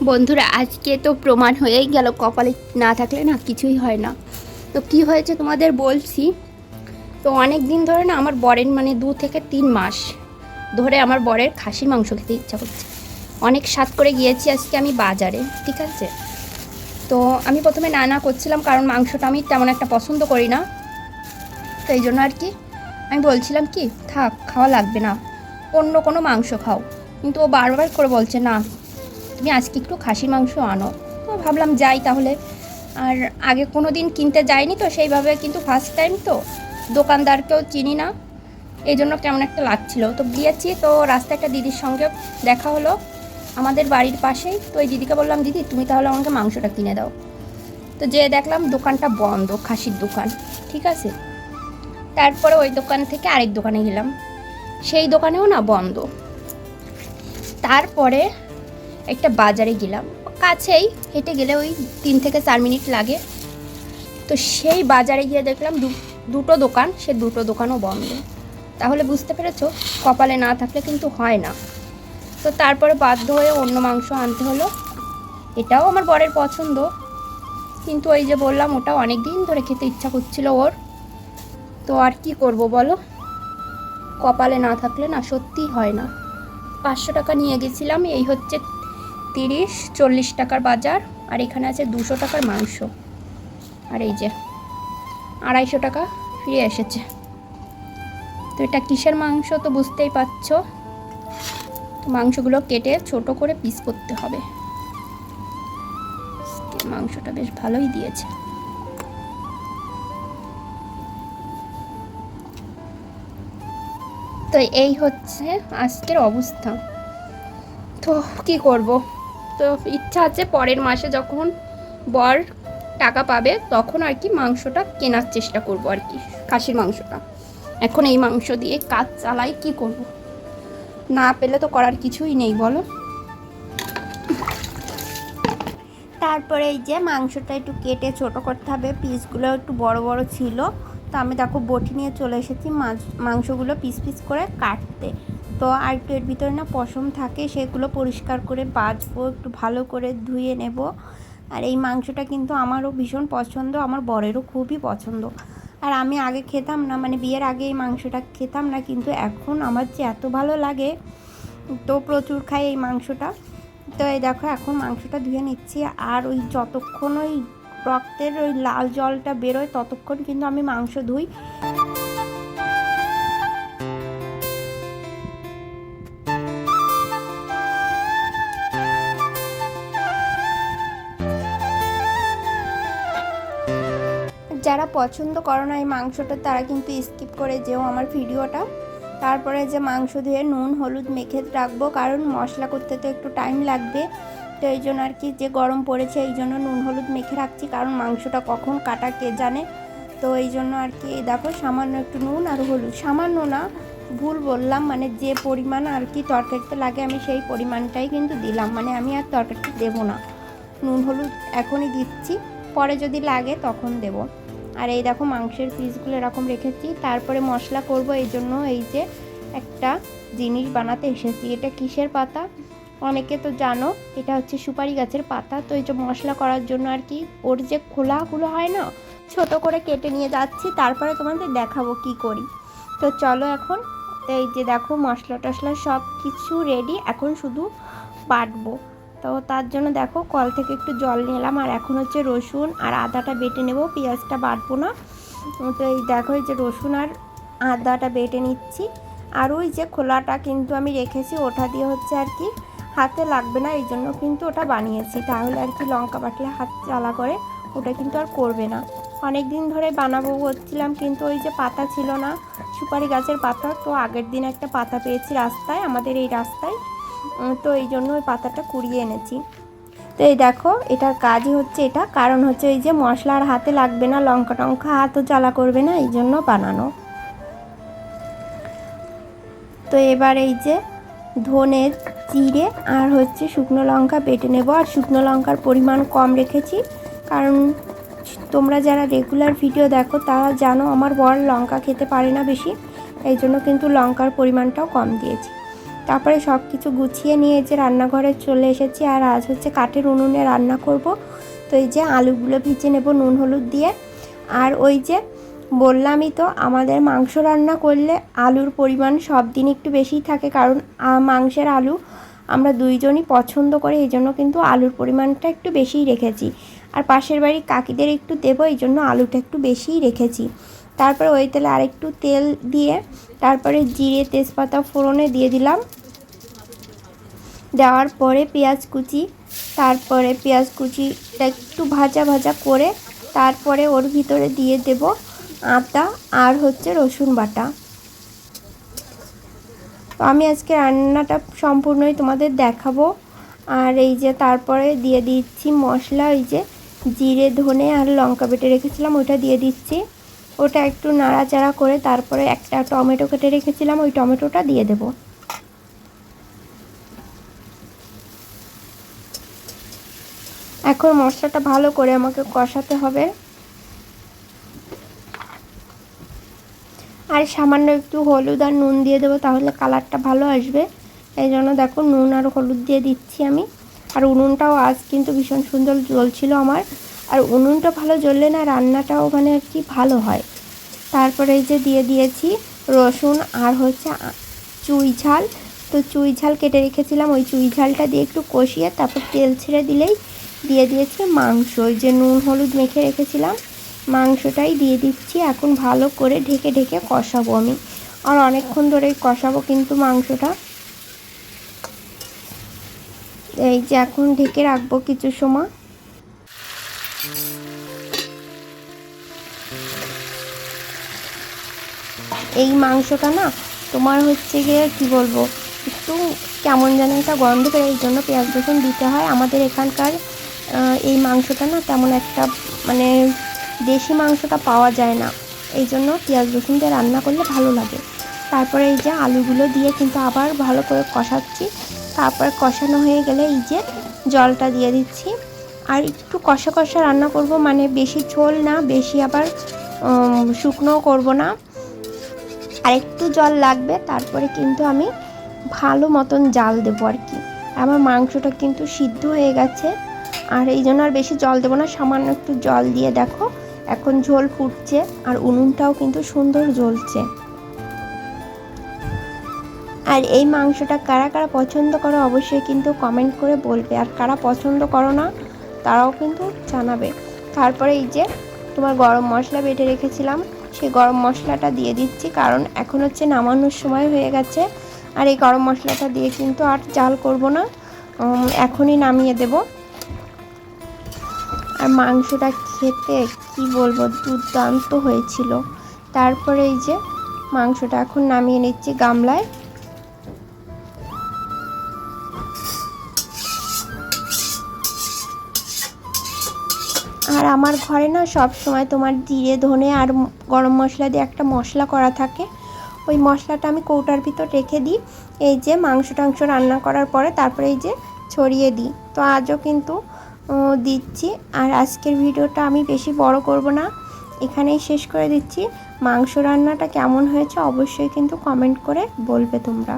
বন্ধুরা আজকে তো প্রমাণ হয়েই গেল কপালে না থাকলে না কিছুই হয় না। তো কি হয়েছে তোমাদের বলছি। তো অনেক দিন ধরে না আমার বরের 2 থেকে 3 মাস ধরে আমার বরের খাসির মাংস খেতে ইচ্ছা করছে। অনেক স্বাদ করে গিয়েছি আজকে আমি বাজারে, ঠিক আছে। তো আমি প্রথমে না করছিলাম, কারণ মাংসটা আমি তেমন একটা পছন্দ করি না। তো এই জন্য আর কি আমি বলছিলাম কি থাক, খাওয়া লাগবে না, অন্য কোনো মাংস খাও। কিন্তু ও বারবার করে বলছে না, তুমি আজকে একটু খাসির মাংস আনো। তো ভাবলাম যাই তাহলে। আর আগে কোনো দিন কিনতে যাইনি তো সেইভাবে, কিন্তু ফার্স্ট টাইম তো, দোকানদারকেও চিনি না, এই জন্য কেমন একটা লাগছিল। তো গিয়েছি, তো রাস্তায় একটা দিদির সঙ্গে দেখা হলো আমাদের বাড়ির পাশেই। তো এই দিদিকে বললাম, দিদি তুমি তাহলে আমাকে মাংসটা কিনে দাও। তো যে দেখলাম দোকানটা বন্ধ, খাসির দোকান, ঠিক আছে। তারপরে ওই দোকান থেকে আরেক দোকানে গেলাম, সেই দোকানেও না বন্ধ। তারপরে একটা বাজারে গেলাম, কাছেই, হেঁটে গেলে ওই 3 থেকে 4 মিনিট লাগে। তো সেই বাজারে গিয়ে দেখলাম দুটো দোকান, সে দুটো দোকানও বন্ধ। তাহলে বুঝতে পেরেছো, কপালে না থাকলে কিন্তু হয় না। তো তারপরে বাধ্য হয়ে অন্য মাংস আনতে হলো। এটাও আমার বরের পছন্দ, কিন্তু ওই যে বললাম ওটা অনেক দিন ধরে খেতে ইচ্ছা করছিল ওর। তো আর কি করব বলো, কপালে না থাকলে না সত্যিই হয় না। 500 টাকা নিয়ে গেছিলাম, এই হচ্ছে 30-40 টাকার বাজার। আর এখানে আছে 200 টাকার মাংস, আর এই যে 250 টাকা ফিরে এসেছে। তো এটা কিসের মাংস তো বুঝতেই পারছো। মাংসগুলো কেটে ছোট করে পিস করতে হবে। মাংসটা বেশ ভালোই দিয়েছে। তো এই হচ্ছে আজকের অবস্থা। তো কি করব, তো ইচ্ছা আছে পরের মাসে যখন বর টাকা পাবে তখন আর কি মাংসটা কেনার চেষ্টা করব আর কি, খাসির মাংসটা। এখন এই মাংস দিয়ে কাজ চালাই, কি করব, না পেলে তো করার কিছুই নেই বলো। তারপরে এই যে মাংসটা একটু কেটে ছোট করতে হবে, পিসগুলো একটু বড় বড় ছিল। তো আমি দেখো বটি নিয়ে চলে এসেছি মাংসগুলো পিস পিস করে কাটতে। তো আর একটু এর ভিতরে না পশম থাকে, সেগুলো পরিষ্কার করে বাছবো, একটু ভালো করে ধুয়ে নেব। আর এই মাংসটা কিন্তু আমারও ভীষণ পছন্দ, আমার বরেরও খুবই পছন্দ। আর আমি আগে খেতাম না, বিয়ের আগে এই মাংসটা খেতাম না, কিন্তু এখন আমার যে এত ভালো লাগে, তো প্রচুর খাই এই মাংসটা। তো এই দেখো এখন মাংসটা ধুয়ে নিচ্ছি। আর ওই যতক্ষণ ওই রক্তের ওই লাল জলটা বেরোয় ততক্ষণ কিন্তু আমি মাংস ধুই। যারা পছন্দ করো না এই মাংসটা তারা কিন্তু স্কিপ করে যেও আমার ভিডিওটা। তারপরে যে মাংস ধুয়ে নুন হলুদ মেখে রাখবো, কারণ মশলা করতে তো একটু টাইম লাগবে। তো এই জন্য আর কি, যে গরম পড়েছে এই জন্য নুন হলুদ মেখে রাখছি, কারণ মাংসটা কখন কাটা কে জানে। তো এই জন্য আর কি দেখো সামান্য একটু নুন আর হলুদ, সামান্য না ভুল বললাম, যে পরিমাণ আর কি তরকারিতে লাগে আমি সেই পরিমাণটাই কিন্তু দিলাম, আমি আর তরকারিতে দেবো না। নুন হলুদ এখনই দিচ্ছি, পরে যদি লাগে তখন দেব। আর এই দেখো মাংসের পিসগুলো এরকম রেখেছি। তারপরে মশলা করব, এই জন্য এই যে একটা জিনিস বানাতে এসেছি। এটা কিসের পাতা অনেকে তো জানো, এটা হচ্ছে সুপারি গাছের পাতা। তো এই যে মশলা করার জন্য আর কি ওর যে খোলাগুলো হয় না, ছোট করে কেটে নিয়ে যাচ্ছি, তারপরে তোমাদের দেখাবো কি করি। তো চলো এখন, এই যে দেখো মশলা টশলা সব কিছু রেডি, এখন শুধু বাটবো। তো তার জন্য দেখো কল থেকে একটু জল নিলাম, আর এখন হচ্ছে রসুন আর আদাটা বেটে নেব, পেঁয়াজটা বাটবো না। তো এই দেখো এই যে রসুন আর আদাটা বেটে নিচ্ছি। আর ওই যে খোলাটা কিন্তু আমি রেখেছি, ওটা দিয়ে হচ্ছে আর কি হাতে লাগবে না, এই জন্য কিন্তু ওটা বানিয়েছি। তাহলে আর কি লঙ্কা বাটলে হাত জ্বালা করে, ওটা কিন্তু আর করবে না। অনেক দিন ধরে বানাবো বলছিলাম, কিন্তু ওই যে পাতা ছিল না, সুপারি গাছের পাতা। তো আগের দিন একটা পাতা পেয়েছি রাস্তায়, আমাদের এই রাস্তায়, তো এই জন্য ওই পাতাটা কুড়িয়ে এনেছি। তো এই দেখো এটার কাজই হচ্ছে এটা, কারণ হচ্ছে এই যে মশলা আর হাতে লাগবে না, লঙ্কা টঙ্কা হাতও জ্বালা করবে না, এই জন্য বানানো। তো এবার এই যে ধনে জিরে আর হচ্ছে শুকনো লঙ্কা বেটে নেব। আর শুকনো লঙ্কার পরিমাণ কম রেখেছি, কারণ তোমরা যারা রেগুলার ভিডিও দেখো তারা জানো আমার বর লঙ্কা খেতে পারে না বেশি, এই জন্য কিন্তু লঙ্কার পরিমাণটাও কম দিয়েছি। তারপরে সব কিছু গুছিয়ে নিয়ে যে রান্নাঘরে চলে এসেছি। আর আজ হচ্ছে কাঠের উনুনে রান্না করব। তো এই যে আলুগুলো ভেজে নেব নুন হলুদ দিয়ে। আর ওই যে বললামই তো, আমাদের মাংস রান্না করলে আলুর পরিমাণ সব দিন একটু বেশিই থাকে, কারণ মাংসের আলু আমরা দুইজনই পছন্দ করি, এই জন্য কিন্তু আলুর পরিমাণটা একটু বেশিই রেখেছি। আর পাশের বাড়ির কাকিদের একটু দেবো, এই জন্য আলুটা একটু বেশিই রেখেছি। তারপরে ওই তেলে আরেকটু তেল দিয়ে তারপরে জিরে তেজপাতা ফোড়নে দিয়ে দিলাম। দেওয়ার পরে পেঁয়াজ কুচি, তারপরে পেঁয়াজ কুচিটা একটু ভাজা ভাজা করে তারপরে ওর ভিতরে দিয়ে দেব আদা আর হচ্ছে রসুন বাটা। তো আমি আজকে রান্নাটা সম্পূর্ণই তোমাদের দেখাবো। আর এই যে তারপরে দিয়ে দিচ্ছি মশলা, ওই যে জিরে ধনে আর লঙ্কা বেটে রেখেছিলাম ওইটা দিয়ে দিচ্ছি। ওটা একটু নাড়াচাড়া করে তারপরে একটা টমেটো কেটে রেখেছিলাম, ওই টমেটোটা দিয়ে দেব। এখন মশলাটা ভালো করে আমাকে কষাতে হবে। আর সামান্য একটু হলুদ আর নুন দিয়ে দেবো, তাহলে কালারটা ভালো আসবে। এই জন্য দেখো নুন আর হলুদ দিয়ে দিচ্ছি আমি। আর উনুনটাও আজ কিন্তু ভীষণ সুন্দর জ্বলছিল আমার। আর উনুনটা ভালো জ্বললে না রান্নাটাও মানে আর কি ভালো হয়। তারপরে এই যে দিয়ে দিয়েছি রসুন আর হচ্ছে চুই ঝাল। তো চুই ঝাল কেটে রেখেছিলাম, ওই চুই ঝালটা দিয়ে একটু কষিয়ে তারপর তেল ছেড়ে দিলেই দিয়ে দিয়েছি মাংস। ওই যে নুন হলুদ মেখে রেখেছিলাম মাংসটাই দিয়ে দিচ্ছি। এখন ভালো করে ঢেকে ঢেকে কষাবো আমি, আর অনেকক্ষণ ধরেই কষাবো কিন্তু মাংসটা। এই যে এখন ঢেকে রাখবো কিছু সময়। এই মাংসটা না তোমার হচ্ছে গিয়ে কী বলবো, একটু কেমন যেন একটা গন্ধ করে, এই জন্য পেঁয়াজ রসুন দিতে হয়। আমাদের এখানকার এই মাংসটা না তেমন একটা মানে দেশি মাংসটা পাওয়া যায় না, এই জন্য পেঁয়াজ রসুন দিয়ে রান্না করলে ভালো লাগে। তারপরে এই যে আলুগুলো দিয়ে কিন্তু আবার ভালো করে কষাচ্ছি। তারপর কষানো হয়ে গেলে এই যে জলটা দিয়ে দিচ্ছি। আর একটু কষা কষা রান্না করব, মানে বেশি ঝোল না, বেশি আবার শুকনোও করব না, আর একটু জল লাগবে। তারপরে কিন্তু আমি ভালো মতন জাল দেবো আর কি। আমার মাংসটা কিন্তু সিদ্ধ হয়ে গেছে, আর এই জন্য আর বেশি জল দেবো না, সামান্য একটু জল দিয়ে দেখো এখন ঝোল ফুটছে আর উনুনটাও কিন্তু সুন্দর জ্বলছে। আর এই মাংসটা কারা কারা পছন্দ করো অবশ্যই কিন্তু কমেন্ট করে বলবে, আর কারা পছন্দ করো না তারাও কিন্তু জানাবে। তারপরে এই যে তোমার গরম মশলা বেটে রেখেছিলাম, সেই গরম মশলাটা দিয়ে দিচ্ছি, কারণ এখন হচ্ছে নামানোর সময় হয়ে গেছে। আর এই গরম মশলাটা দিয়ে কিন্তু আর জাল করব না, এখনই নামিয়ে দেব। আর মাংসটা খেতে কি বলবো দুর্দান্ত হয়েছিল। তারপরে এই যে মাংসটা এখন নামিয়ে নিচ্ছি গামলায়। আর আমার ঘরে না সব সময় তোমার জিরে ধনে আর গরম মশলা দিয়ে একটা মশলা করা থাকে, ওই মশলাটা আমি কৌটার ভিতর রেখে দিই। এই যে মাংস টাংস রান্না করার পরে তারপরে এই যে ছড়িয়ে দিই। তো আজও কিন্তু দিচ্ছি। আর আজকের ভিডিওটা আমি বেশি বড় করব না, এখানেই শেষ করে দিচ্ছি। মাংস রান্নাটা কেমন হয়েছে অবশ্যই কিন্তু কমেন্ট করে বলবে তোমরা।